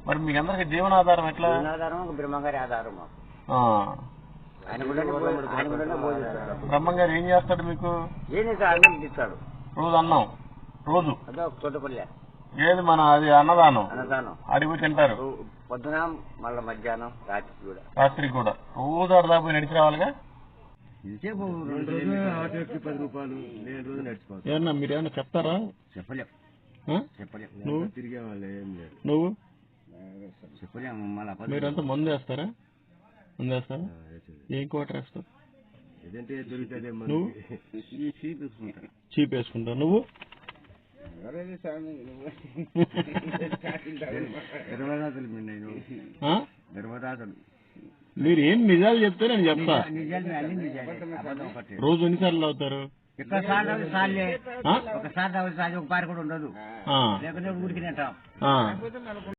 మరి మీకు అందరికి జీవనాధారం ఎట్లా? జీవనాధారం బ్రహ్మంగారి ఆధారం. బ్రహ్మంగారు ఏం చేస్తాడు మీకు? ఏం అన్నం ఇస్తాడు రోజు అన్నం, రోజు అదే తోటపల్లె. ఏది మన అది అన్నదానం? అన్నదానం అడిగి తింటారు పొద్దున మళ్ళీ మధ్యాహ్నం రాత్రికి కూడా రోజు అడదా పోయి నడిచి రావాలిగా. ఏమన్నా మీరేమన్నా చెప్తారా? చెప్పలేము. నువ్వు మీరంతా మందు వేస్తారా? మందు వేస్తారా? ఏం క్వార్టర్ వేస్తావు? నువ్వు చీప్ వేసుకుంటావు. నువ్వు మీరు ఏం నిజాలు చెప్తే నేను చెప్తా. రోజు ఎన్నిసార్లు అవుతారు? ఒకసారి ఒక పారి కూడా ఉండదు, లేకపోతే ఊరికి